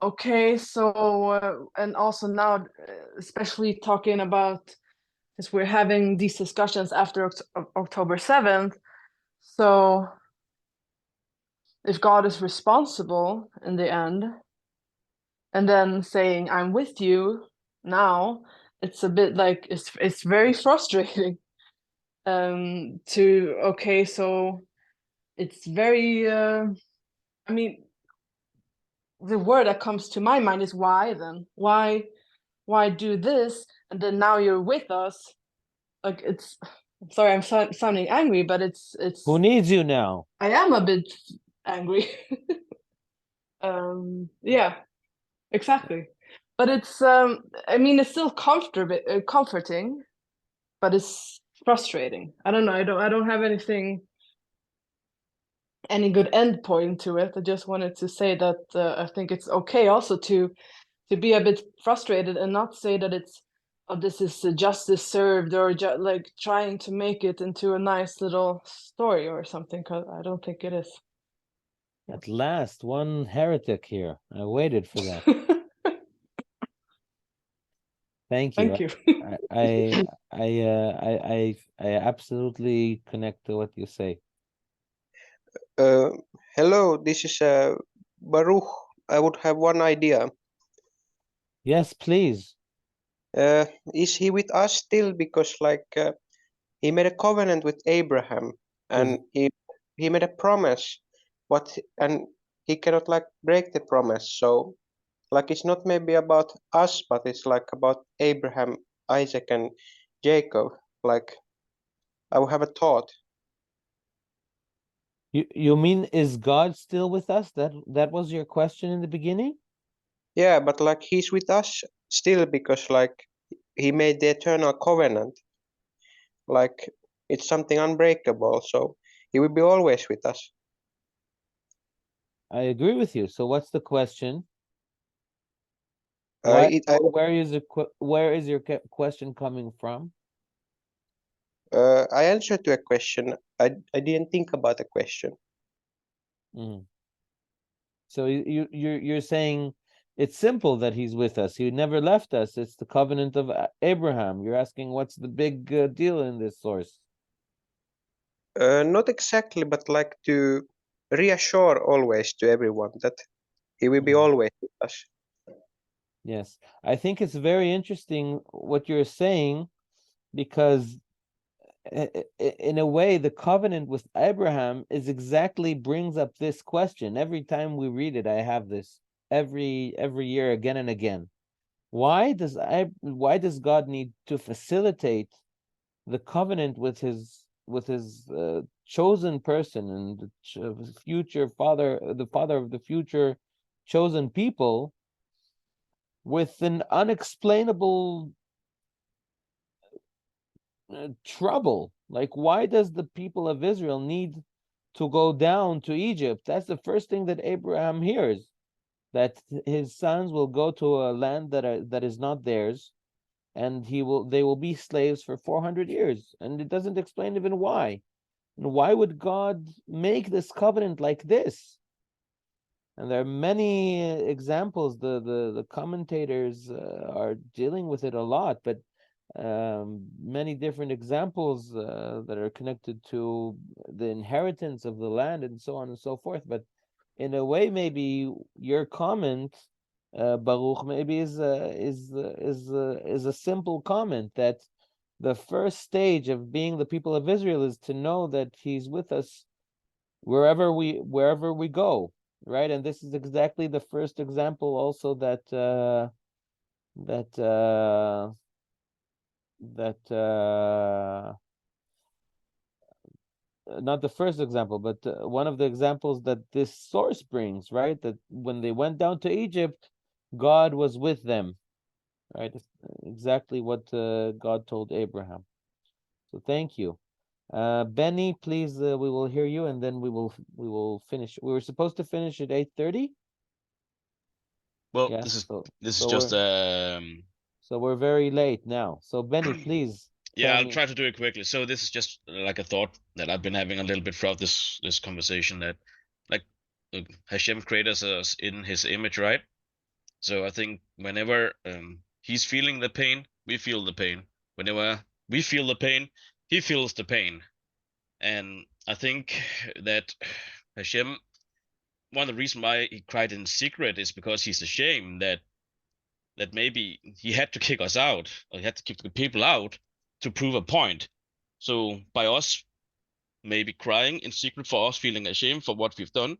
Okay, so and also now, especially talking about, as we're having these discussions after October 7th, so if God is responsible in the end, and then saying I'm with you now, it's a bit like it's very frustrating. Okay, so it's very I mean, the word that comes to my mind is why then? Why do this? And then now you're with us. Like it's, sorry, I'm sounding angry, but it's. Who needs you now? I am a bit angry. Yeah, exactly. But it's, I mean, it's still comforting, but it's frustrating. I don't know. I don't have any good end point to it. I just wanted to say that I think it's okay also to be a bit frustrated and not say that it's, oh, this is justice served, or like trying to make it into a nice little story or something, because I don't think it is. At last, one heretic here. I waited for that. Thank you. Thank you. I absolutely connect to what you say. Hello, this is Baruch. I would have one idea. Yes, please. Is he with us still? Because he made a covenant with Abraham, and he made a promise, and he cannot break the promise. So it's not maybe about us, but it's about Abraham, Isaac, and Jacob. I will have a thought. You mean, is God still with us? That was your question in the beginning? Yeah, but he's with us still because he made the eternal covenant. It's something unbreakable, so he will be always with us. I agree with you. So what's the question? Where is your question coming from? I answered to a question. I didn't think about a question. So you're saying it's simple that he's with us. He never left us. It's the covenant of Abraham. You're asking what's the big deal in this source? Not exactly, but like to reassure always to everyone that he will be always with us. Yes, I think it's very interesting what you're saying, because in a way, the covenant with Abraham brings up this question. Every time we read it, I have this every year, again and again. Why does God need to facilitate the covenant with his chosen person and the future father, the father of the future chosen people, with an unexplainable trouble? Like, why does the people of Israel need to go down to Egypt? That's the first thing that Abraham hears, that his sons will go to a land that is not theirs, and they will be slaves for 400 years, and it doesn't explain even why. And why would God make this covenant like this? And there are many examples. The commentators are dealing with it a lot, but many different examples that are connected to the inheritance of the land and so on and so forth. But in a way, maybe your comment, Baruch, maybe is a simple comment, that the first stage of being the people of Israel is to know that He's with us wherever we go, right? And this is exactly the first example also not the first example, but one of the examples that this source brings, right? That when they went down to Egypt, God was with them, right? Exactly what God told Abraham. So thank you. Benny, please, we will hear you, and then we will finish. We were supposed to finish at 8:30. Well, Yeah, this is so just so we're very late now. So Benny, please. Yeah, I'll try to do it quickly. So this is just like a thought that I've been having a little bit throughout this conversation, that like Hashem created us in His image, right? So I think whenever He's feeling the pain, we feel the pain. Whenever we feel the pain, He feels the pain. And I think that Hashem, one of the reasons why He cried in secret is because He's ashamed that maybe He had to kick us out, or He had to kick the people out to prove a point. So by us maybe crying in secret, for us feeling ashamed for what we've done,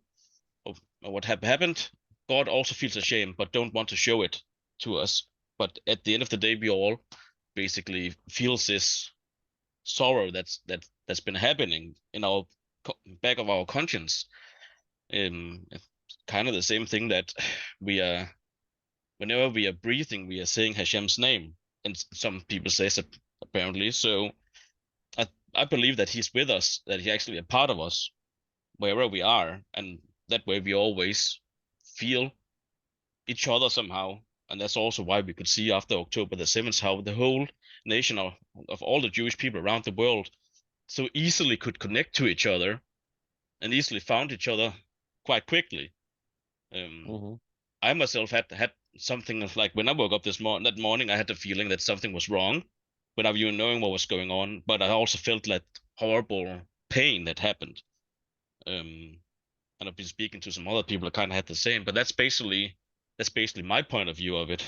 or what happened, God also feels ashamed, but don't want to show it to us. But at the end of the day, we all basically feels this sorrow that's been happening in our back of our conscience. Kind of the same thing that we are, whenever we are breathing, we are saying Hashem's name, and some people say so, apparently. So I believe that He's with us, that He's actually a part of us wherever we are, and that way we always feel each other somehow. And that's also why we could see after October the 7th how the whole nation of all the Jewish people around the world so easily could connect to each other and easily found each other quite quickly. I myself had something like, when I woke up that morning, I had the feeling that something was wrong without even knowing what was going on, but I also felt that horrible pain that happened. And I've been speaking to some other people that kind of had the same, but that's basically my point of view of it.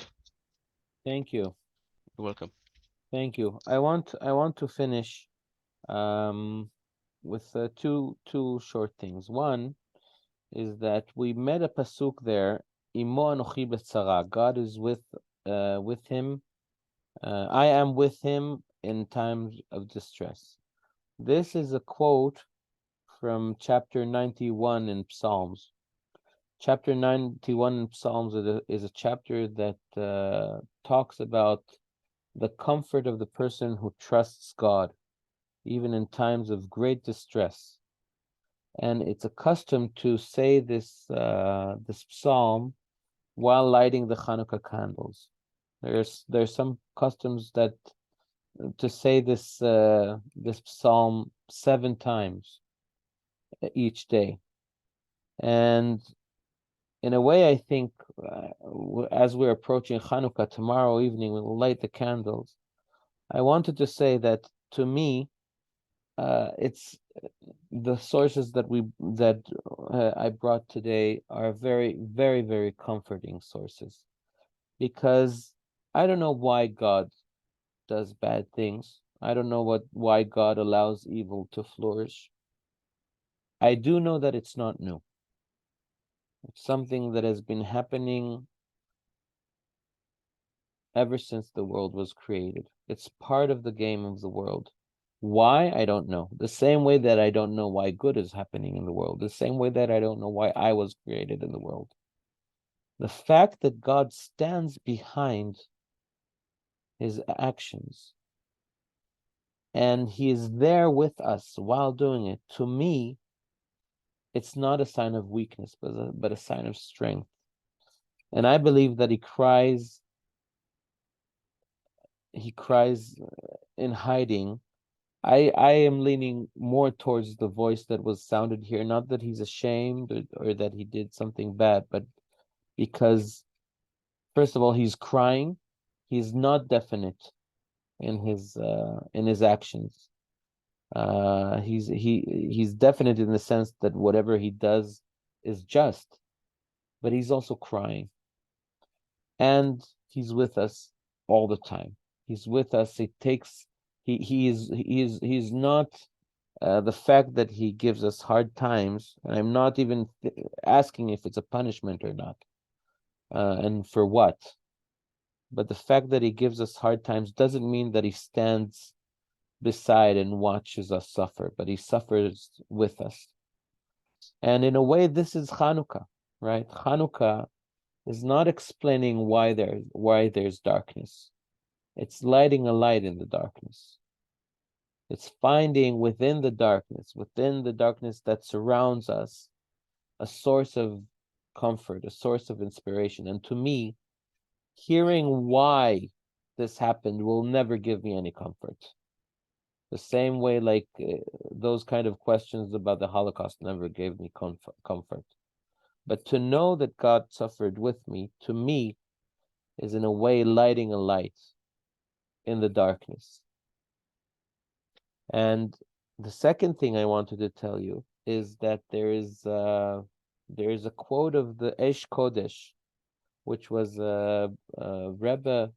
Thank you. You're welcome. Thank you. I want to finish with two short things. One is that we met a pasuk there, Imo anochi b'tzara. God is with him. I am with him in times of distress. This is a quote from chapter 91 in Psalms. Chapter 91 in Psalms is a chapter that talks about the comfort of the person who trusts God, even in times of great distress. And it's a custom to say this psalm while lighting the Hanukkah candles. There's some customs that to say this this psalm 7 times each day, and in a way, I think as we're approaching Hanukkah tomorrow evening, we'll light the candles. I wanted to say that to me, it's the sources that I brought today are very, very, very comforting sources, because I don't know why God does bad things. I don't know why God allows evil to flourish. I do know that it's not new. It's something that has been happening ever since the world was created. It's part of the game of the world. Why? I don't know. The same way that I don't know why good is happening in the world. The same way that I don't know why I was created in the world. The fact that God stands behind his actions and he is there with us while doing it, to me, it's not a sign of weakness, but a sign of strength. And I believe that he cries in hiding. I am leaning more towards the voice that was sounded here, not that he's ashamed or that he did something bad, but because, first of all, he's crying. He's not definite in his actions. He's definite in the sense that whatever he does is just, but he's also crying. And he's with us all the time. He's with us. He's not the fact that he gives us hard times, and I'm not even asking if it's a punishment or not, and for what. But the fact that he gives us hard times doesn't mean that he stands beside and watches us suffer, but he suffers with us. And in a way, this is Hanukkah, right? Hanukkah is not explaining why there's darkness. It's lighting a light in the darkness. It's finding within the darkness that surrounds us, a source of comfort, a source of inspiration. And to me, hearing why this happened will never give me any comfort. The same way, like those kind of questions about the Holocaust never gave me comfort. But to know that God suffered with me, to me, is in a way lighting a light in the darkness. And the second thing I wanted to tell you is that there is a quote of the Esh Kodesh, which was a Rebbe,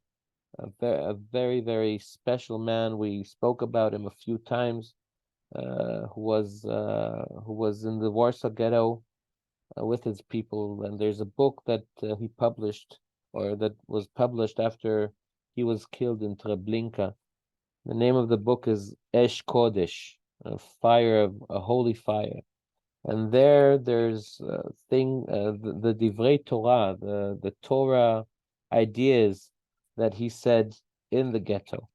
a very, very special man. We spoke about him a few times, who was in the Warsaw Ghetto with his people. And there's a book that he published, or that was published after he was killed in Treblinka. The name of the book is Esh Kodesh, a holy fire. And there's the Divrei Torah, the Torah ideas that he said in the ghetto.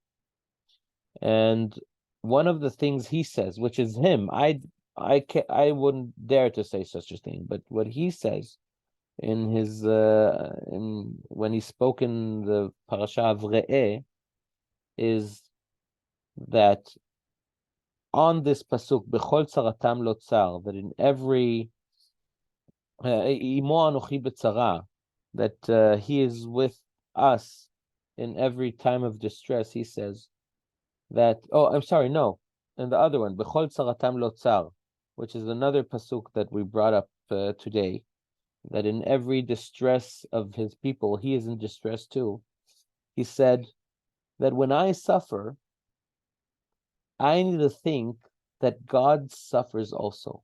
And one of the things he says, which is him, I wouldn't dare to say such a thing, but what he says in his when he spoke in the parasha of Re'eh is that on this pasuk, b'chol tzaratam lo tzar, that in every imo anochi b'tzara, that he is with us in every time of distress. He says that, and the other one, b'chol tzaratam lo tzar, which is another pasuk that we brought up today, that in every distress of his people, he is in distress too. He said that when I suffer, I need to think that God suffers also,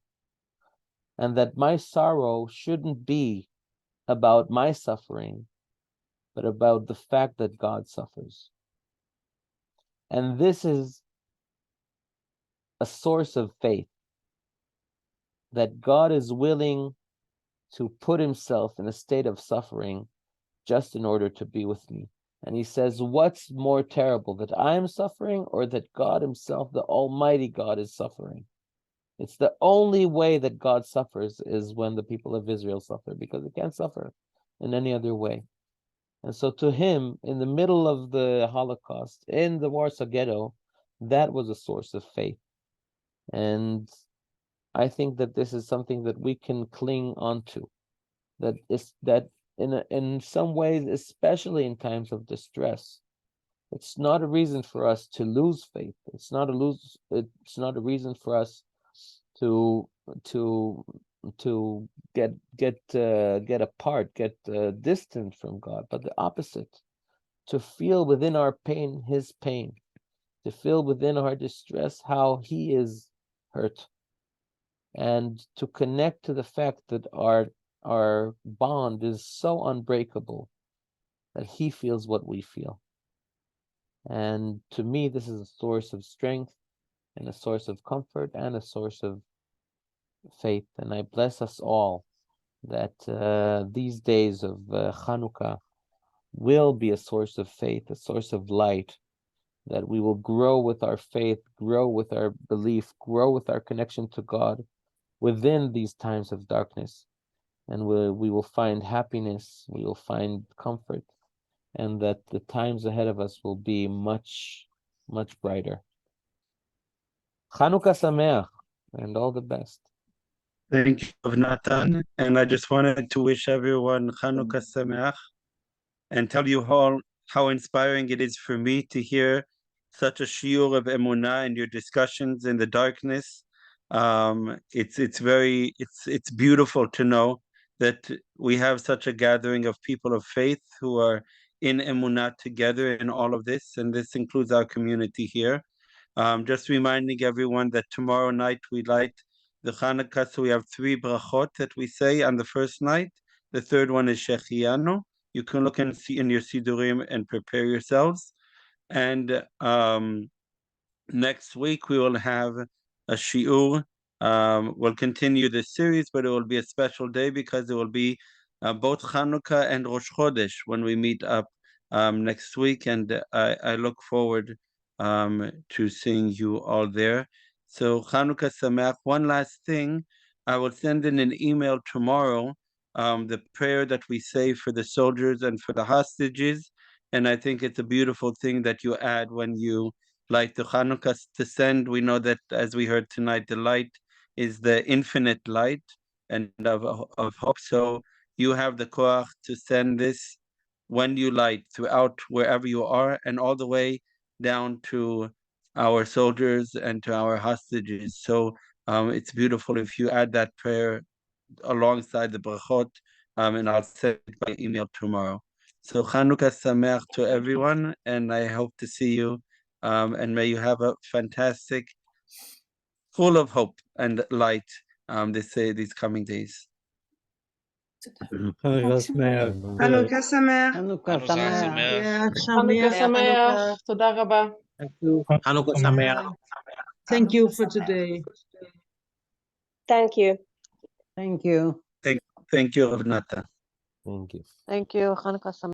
and that my sorrow shouldn't be about my suffering, but about the fact that God suffers. And this is a source of faith, that God is willing to put himself in a state of suffering just in order to be with me. And he says, what's more terrible, that I am suffering or that God himself, the Almighty God, is suffering? It's the only way that God suffers is when the people of Israel suffer, because they can't suffer in any other way. And so to him, in the middle of the Holocaust, in the Warsaw Ghetto, that was a source of faith. And I think that this is something that we can cling onto. That in some ways, especially in times of distress, it's not a reason for us to lose faith. It's not a reason for us to get apart, get distant from God, but the opposite, to feel within our pain his pain, to feel within our distress how he is hurt, and to connect to the fact that our bond is so unbreakable that he feels what we feel. And to me, this is a source of strength and a source of comfort and a source of faith. And I bless us all that these days of Chanukah will be a source of faith, a source of light, that we will grow with our faith, grow with our belief, grow with our connection to God within these times of darkness. And we will find happiness, we will find comfort, and that the times ahead of us will be much, much brighter. Chanukah Sameach, and all the best. Thank you, Rav Natan. And I just wanted to wish everyone Chanukah Sameach and tell you all how inspiring it is for me to hear such a shiur of Emunah and your discussions in the darkness. It's beautiful to know that we have such a gathering of people of faith who are in Emunah together in all of this, and this includes our community here. Just reminding everyone that tomorrow night we light the Hanukkah, so we have 3 brachot that we say on the first night. The third one is Shechianu. You can look and see in your Sidurim and prepare yourselves. And next week we will have a shiur. We'll continue this series, but it will be a special day because it will be both Chanukah and Rosh Chodesh when we meet up next week. And I look forward to seeing you all there. So Chanukah Sameach. One last thing, I will send in an email tomorrow, the prayer that we say for the soldiers and for the hostages. And I think it's a beautiful thing that you add when you light the Chanukah to send. We know that, as we heard tonight, the light is the infinite light and of hope. So you have the koach to send this when you light throughout wherever you are, and all the way down to our soldiers and to our hostages. So it's beautiful if you add that prayer alongside the brachot, and I'll send it by email tomorrow. So Chanukah Sameach to everyone, and I hope to see you, and may you have a fantastic, full of hope and light these coming days. Chanukah Sameach. Chanukah Sameach. Chanukah Sameach. Chanukah Sameach. Toda rabah. Chanukah Sameach. Thank you for today. Thank you. Thank you. Thank you, Rav Natan. Thank you. Thank you. Chanukah Sameach.